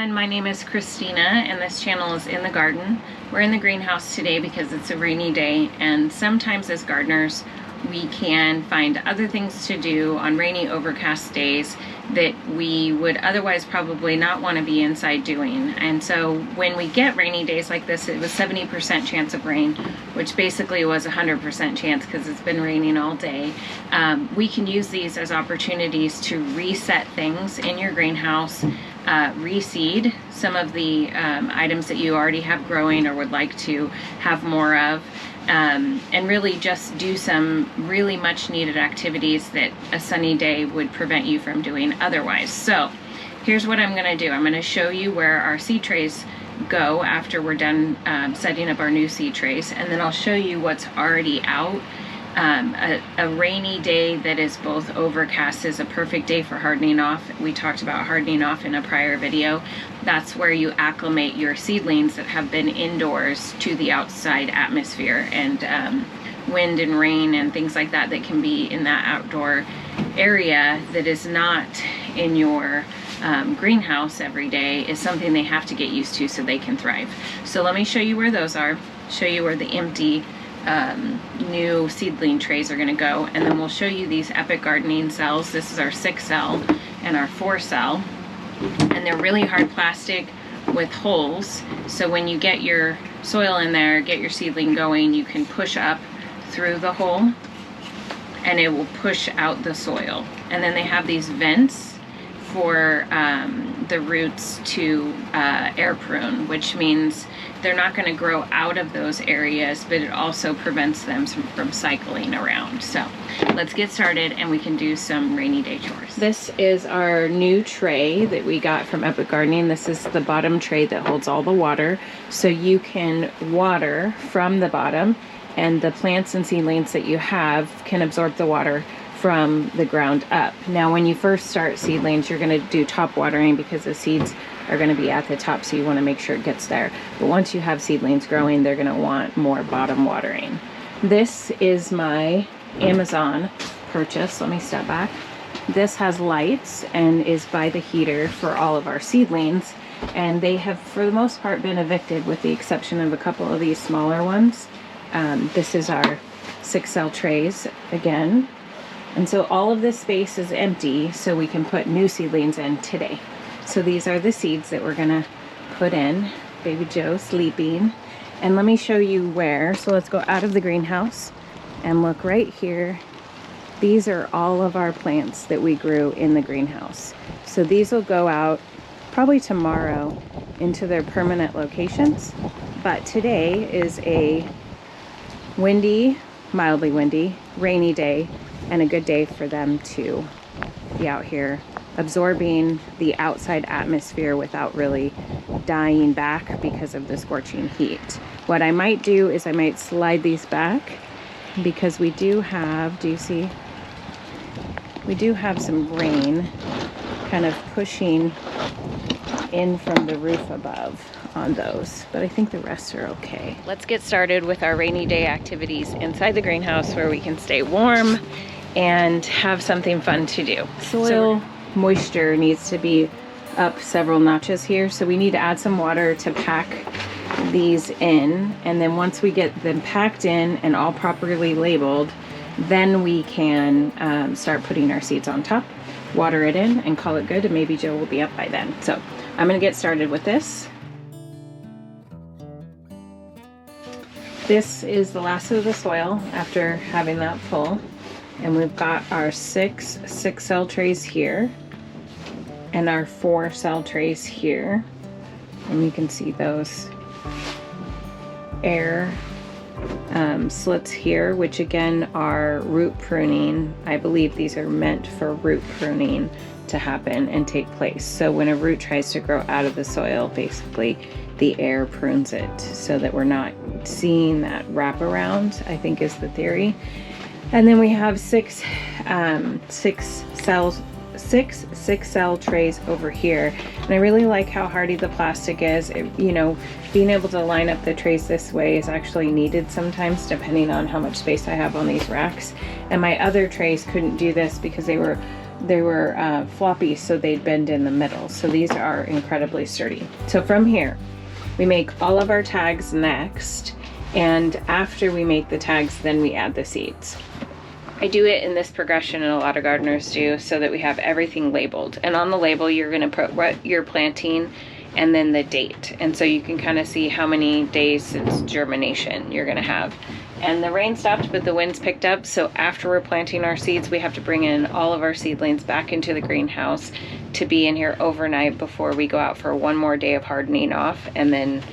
everyone, my name is Christina and this channel is In the Garden. We're in the greenhouse today because it's a rainy day, and sometimes as gardeners we can find other things to do on rainy, overcast days that we would otherwise probably not want to be inside doing. And so when we get rainy days like this, it was 70% chance of rain, which basically was 100% chance because it's been raining all day. We can use these as opportunities to reset things in your greenhouse, reseed some of the items that you already have growing or would like to have more of. And really just do some really much needed activities that a sunny day would prevent you from doing otherwise. So here's what I'm going to do. I'm going to show you where our seed trays go after we're done setting up our new seed trays, and then I'll show you what's already out. A rainy day that is both overcast is a perfect day for hardening off. We talked about hardening off in a prior video. That's where you acclimate your seedlings that have been indoors to the outside atmosphere, and wind and rain and things like that that can be in that outdoor area that is not in your greenhouse every day is something they have to get used to so they can thrive. So let me show you where those are, show you where the empty new seedling trays are going to go, and then we'll show you these Epic Gardening cells. This is our 6 cell and our 4 cell, and they're really hard plastic with holes, so when you get your soil in there, get your seedling going, you can push up through the hole and it will push out the soil. And then they have these vents for the roots to air prune, which means they're not going to grow out of those areas, but it also prevents them from cycling around. So let's get started and we can do some rainy day chores. This is our new tray that we got from Epic Gardening. This is the bottom tray that holds all the water, so you can water from the bottom, and the plants and seedlings that you have can absorb the water from the ground up. Now when you first start seedlings, you're going to do top watering because the seeds are going to be at the top, so you want to make sure it gets there. But once you have seedlings growing, they're going to want more bottom watering. This is my Amazon purchase. Let me step back. This has lights and is by the heater for all of our seedlings, and they have for the most part been evicted with the exception of a couple of these smaller ones. This is our 6 cell trays again. And so all of this space is empty so we can put new seedlings in today. So these are the seeds that we're gonna put in. Baby Joe sleeping. And let me show you where. So let's go out of the greenhouse and look right here. These are all of our plants that we grew in the greenhouse. So these will go out probably tomorrow into their permanent locations. But today is a windy, mildly windy, rainy day, and a good day for them to be out here absorbing the outside atmosphere without really dying back because of the scorching heat. What I might do is I might slide these back because we do have, do you see? We do have some rain kind of pushing in from the roof above on those, but I think the rest are okay. Let's get started with our rainy day activities inside the greenhouse where we can stay warm and have something fun to do. Soil moisture needs to be up several notches here, so we need to add some water to pack these in, and then once we get them packed in and all properly labeled, then we can start putting our seeds on top, water it in, and call it good, and maybe Joe will be up by then. So I'm gonna get started with this. This is the last of the soil after having that full. And we've got our 6 cell trays here and our 4 cell trays here. And you can see those air slits here, which again are root pruning. I believe these are meant for root pruning to happen and take place. So when a root tries to grow out of the soil, basically the air prunes it so that we're not seeing that wraparound, I think is the theory. And then we have 6 cell trays over here. And I really like how hardy the plastic is. You know, being able to line up the trays this way is actually needed sometimes depending on how much space I have on these racks. And my other trays couldn't do this because they were floppy, so they'd bend in the middle. So these are incredibly sturdy. So from here, we make all of our tags next, and after we make the tags, then we add the seeds. I do it in this progression, and a lot of gardeners do, so that we have everything labeled. And on the label, you're gonna put what you're planting and then the date. And so you can kind of see how many days since germination you're gonna have. And the rain stopped, but the winds picked up. So after we're planting our seeds, we have to bring in all of our seedlings back into the greenhouse to be in here overnight before we go out for one more day of hardening off, and then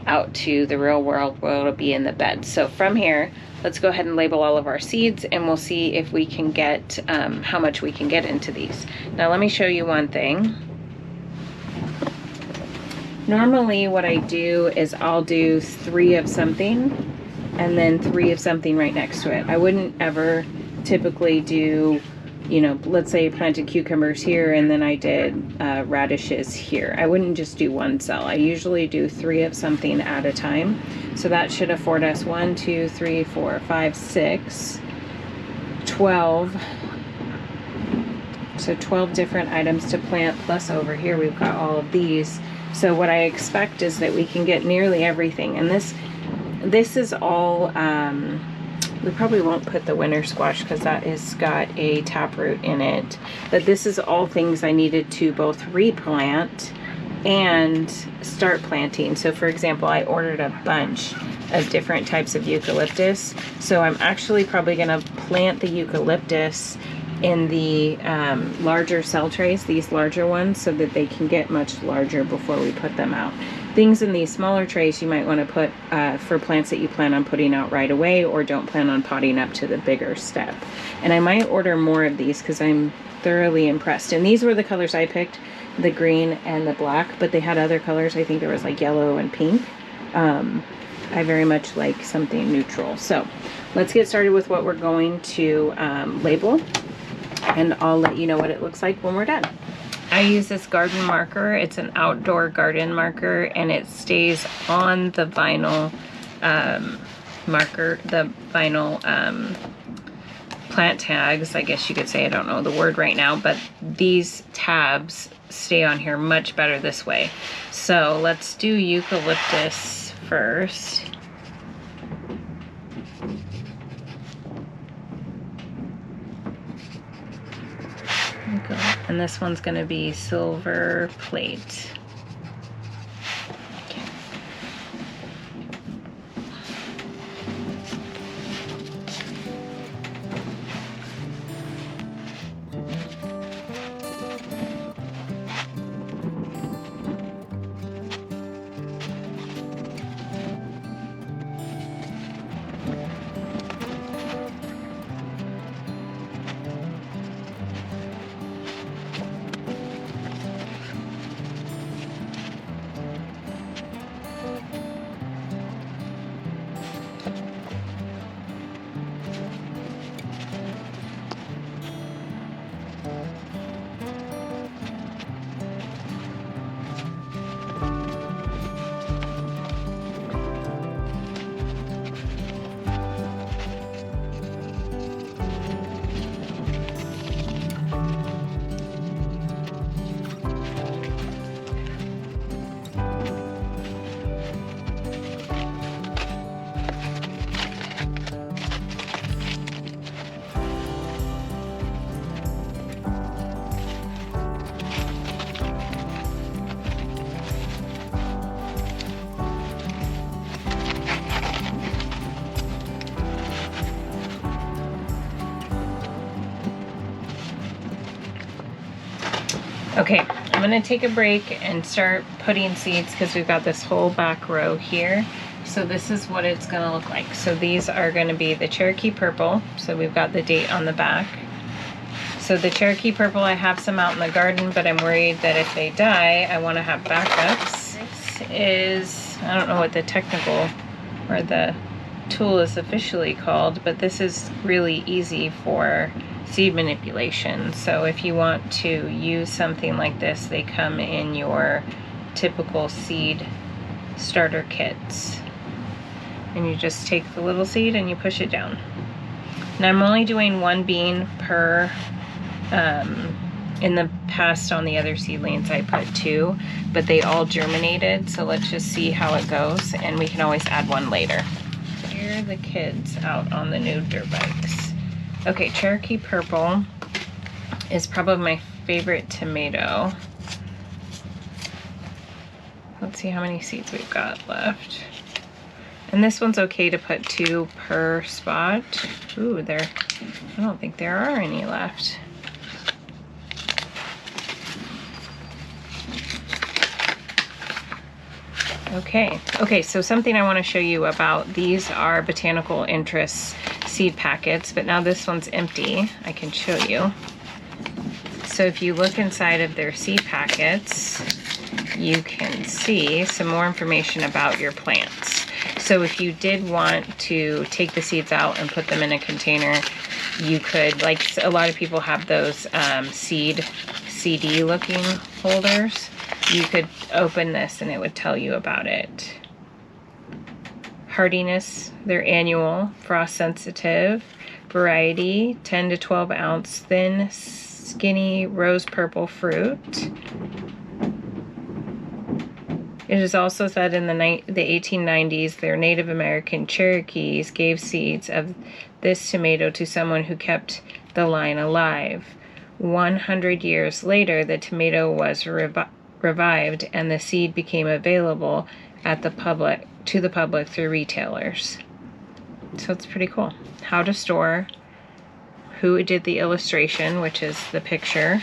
out to the real world where it'll be in the bed. So from here, let's go ahead and label all of our seeds, and we'll see if we can get, how much we can get into these. Now let me show you one thing. Normally what I do is I'll do 3 of something and then 3 of something right next to it. I wouldn't ever typically do, you know, let's say I planted cucumbers here and then I did radishes here. I wouldn't just do one cell. I usually do 3 of something at a time. So that should afford us 1, 2, 3, 4, 5, 6, 12. So 12 different items to plant, plus over here we've got all of these. So what I expect is that we can get nearly everything. And this is all, we probably won't put the winter squash because that has got a taproot in it. But this is all things I needed to both replant and start planting. So for example, I ordered a bunch of different types of eucalyptus. So I'm actually probably gonna plant the eucalyptus in the larger cell trays, these larger ones, so that they can get much larger before we put them out. Things in these smaller trays you might want to put for plants that you plan on putting out right away or don't plan on potting up to the bigger step. And I might order more of these because I'm thoroughly impressed. And these were the colors I picked, the green and the black, but they had other colors. I think there was like yellow and pink. I very much like something neutral. So let's get started with what we're going to label, and I'll let you know what it looks like when we're done. I use this garden marker. It's an outdoor garden marker, and it stays on the vinyl marker, the vinyl plant tags, I guess you could say. I don't know the word right now, but these tabs stay on here much better this way. So let's do eucalyptus first. And this one's going to be silver plate. Okay. Okay, I'm gonna take a break and start putting seeds because we've got this whole back row here. So this is what it's gonna look like. So these are gonna be the Cherokee Purple. So we've got the date on the back. So the Cherokee Purple, I have some out in the garden, but I'm worried that if they die, I wanna have backups. This is, I don't know what the technical or the tool is officially called, but this is really easy for seed manipulation. So if you want to use something like this, they come in your typical seed starter kits. And you just take the little seed and you push it down. Now I'm only doing 1 bean per In the past on the other seedlings I put 2, but they all germinated, so let's just see how it goes, and we can always add 1 later. Here are the kids out on the new dirt bikes. Okay, Cherokee Purple is probably my favorite tomato. Let's see how many seeds we've got left. And this one's okay to put 2 per spot. Ooh, I don't think there are any left. Okay, so something I want to show you about, these are Botanical Interests seed packets, but now this one's empty. I can show you. So if you look inside of their seed packets, you can see some more information about your plants. So if you did want to take the seeds out and put them in a container, you could, like a lot of people have those CD looking holders. You could open this and it would tell you about it. Hardiness, they're annual, frost sensitive, variety, 10 to 12 ounce, thin, skinny, rose purple fruit. It is also said in the 1890s, their Native American Cherokees gave seeds of this tomato to someone who kept the line alive. 100 years later, the tomato was revived and the seed became available to the public through retailers. So it's pretty cool. How to store, who did the illustration, which is the picture,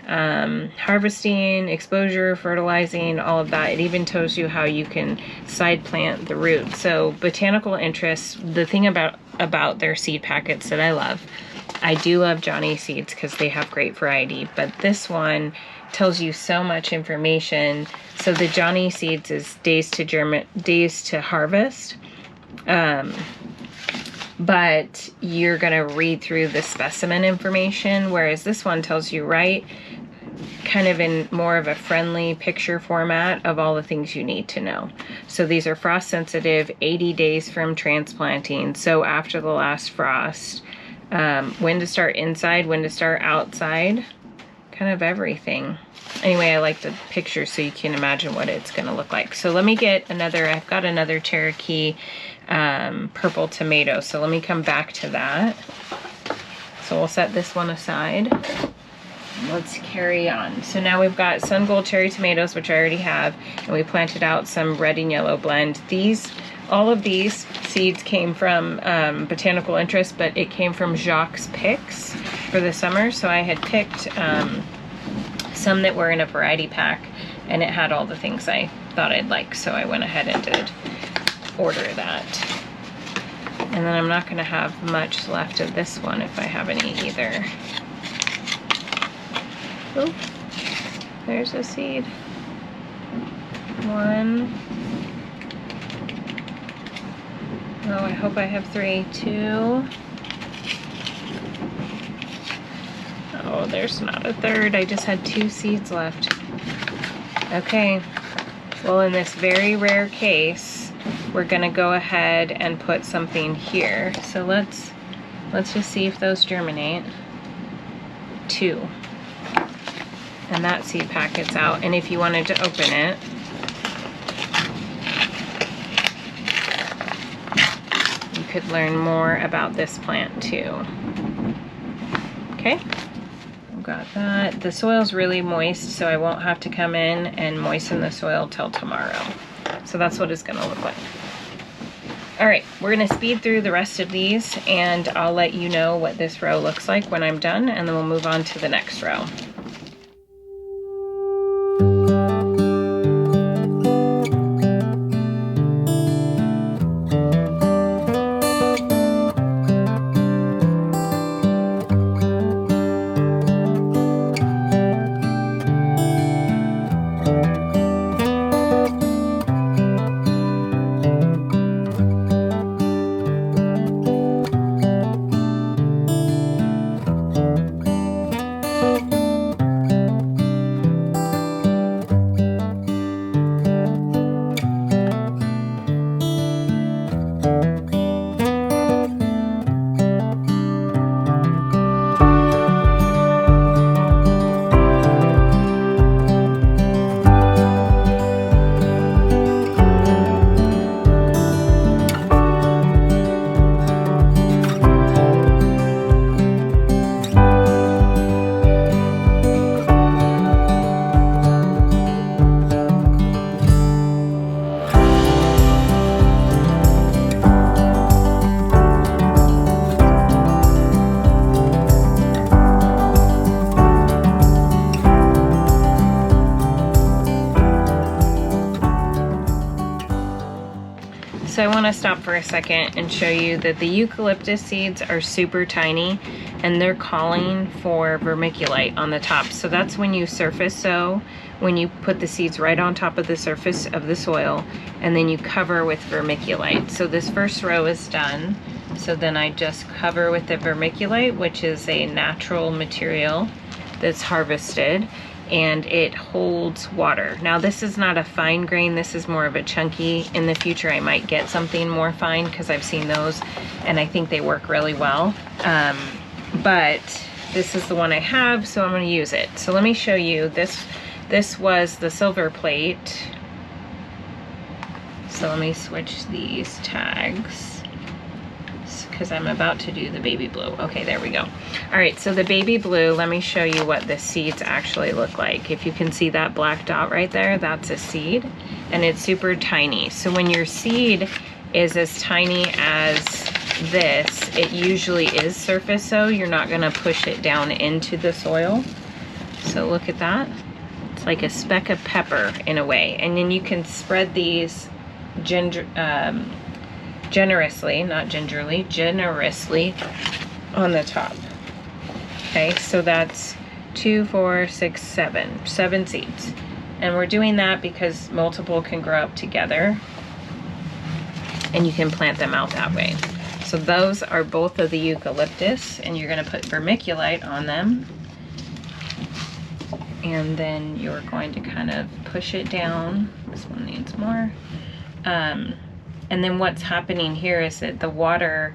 harvesting, exposure, fertilizing, all of that. It even tells you how you can side plant the root. So Botanical Interests, the thing about their seed packets that I do love Johnny seeds because they have great variety, but this one tells you so much information. So the Johnny seeds is days to harvest, but you're gonna read through the specimen information, whereas this one tells you kind of in more of a friendly picture format of all the things you need to know. So these are frost sensitive, 80 days from transplanting, so after the last frost, when to start inside, when to start outside, kind of everything. Anyway, I like the picture so you can imagine what it's going to look like. So let me get I've got another Cherokee purple tomato, so let me come back to that. So we'll set this one aside. Let's carry on. So now we've got Sun Gold cherry tomatoes, which I already have, and we planted out some red and yellow blend. All of these seeds came from Botanical Interest, but it came from Jacques' picks for the summer. So I had picked some that were in a variety pack, and it had all the things I thought I'd like. So I went ahead and did order that. And then I'm not going to have much left of this one if I have any either. Oh, there's a seed. 1. Oh, I hope I have 3. 2. Oh, there's not a 3rd. I just had 2 seeds left. Okay. Well, in this very rare case, we're gonna go ahead and put something here. So let's just see if those germinate. 2. And that seed packet's out. And if you wanted to open it, you could learn more about this plant too. Okay, I've got that. The soil's really moist, so I won't have to come in and moisten the soil till tomorrow. So that's what it's gonna look like. All right, we're gonna speed through the rest of these, and I'll let you know what this row looks like when I'm done, and then we'll move on to the next row. So I want to stop for a second and show you that the eucalyptus seeds are super tiny and they're calling for vermiculite on the top. So that's when you surface sow, when you put the seeds right on top of the surface of the soil, and then you cover with vermiculite. So this first row is done. So then I just cover with the vermiculite, which is a natural material that's harvested, and it holds water. Now this is not a fine grain, this is more of a chunky. In the future I might get something more fine because I've seen those and I think they work really well. But this is the one I have, so I'm going to use it. So let me show you this. This was the silver plate. So let me switch these tags because I'm about to do the baby blue. Okay, there we go. All right, so the baby blue, let me show you what the seeds actually look like. If you can see that black dot right there, that's a seed, and it's super tiny. So when your seed is as tiny as this, it usually is surface sow. You're not gonna push it down into the soil. So look at that. It's like a speck of pepper in a way. And then you can spread these generously, not gingerly, generously on the top. Okay, so that's 2, 4, 6, 7 seeds. And we're doing that because multiple can grow up together and you can plant them out that way. So those are both of the eucalyptus, and you're gonna put vermiculite on them. And then you're going to kind of push it down. This one needs more. And then what's happening here is that the water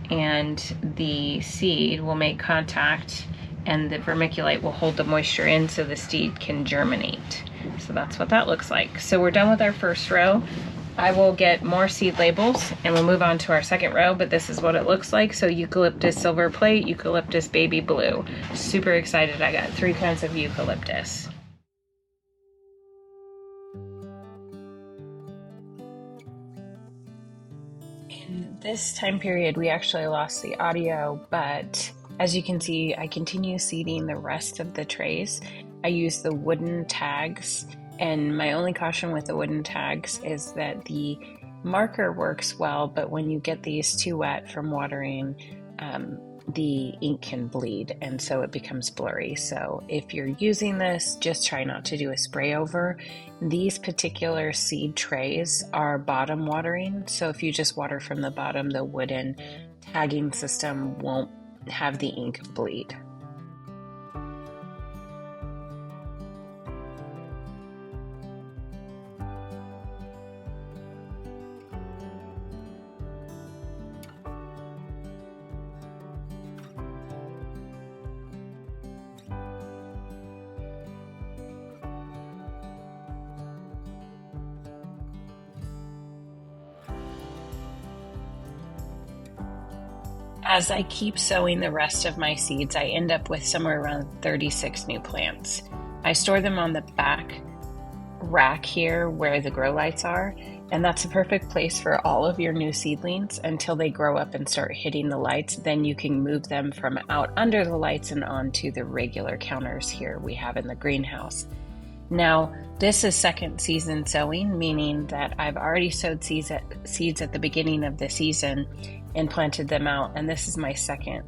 and the seed will make contact and the vermiculite will hold the moisture in so the seed can germinate. So that's what that looks like. So we're done with our first row. I will get more seed labels and we'll move on to our second row, but this is what it looks like. So eucalyptus silver plate, eucalyptus baby blue. Super excited. I got 3 kinds of eucalyptus. In this time period, we actually lost the audio, but as you can see, I continue seeding the rest of the trays. I use the wooden tags, and my only caution with the wooden tags is that the marker works well, but when you get these too wet from watering, the ink can bleed and so it becomes blurry. So if you're using this, just try not to do a spray over. These particular seed trays are bottom watering, so if you just water from the bottom, the wooden tagging system won't have the ink bleed. As I keep sowing the rest of my seeds, I end up with somewhere around 36 new plants. I store them on the back rack here where the grow lights are, and that's a perfect place for all of your new seedlings until they grow up and start hitting the lights. Then you can move them from out under the lights and onto the regular counters here we have in the greenhouse. Now, this is second season sowing, meaning that I've already sowed seeds at the beginning of the season and planted them out, and this is my second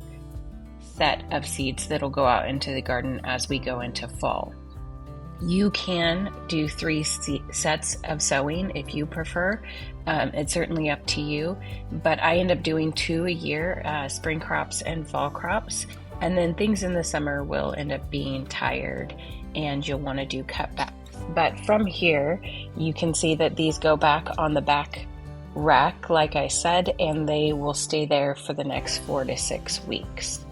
set of seeds that'll go out into the garden as we go into fall. You can do 3 sets of sowing if you prefer. It's certainly up to you, but I end up doing 2 a year, spring crops and fall crops, and then things in the summer will end up being tired and you'll want to do cutbacks. But from here, you can see that these go back on the back rack, like I said, and they will stay there for the next 4 to 6 weeks.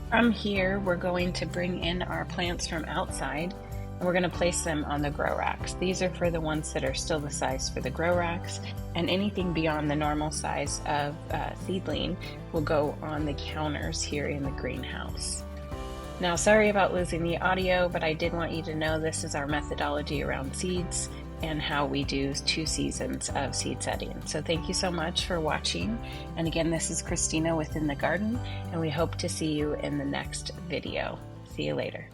From here, we're going to bring in our plants from outside and we're going to place them on the grow racks. These are for the ones that are still the size for the grow racks, and anything beyond the normal size of seedling will go on the counters here in the greenhouse. Now, sorry about losing the audio, but I did want you to know this is our methodology around seeds and how we do 2 seasons of seed setting. So thank you so much for watching. And again, this is Christina within the garden, and we hope to see you in the next video. See you later.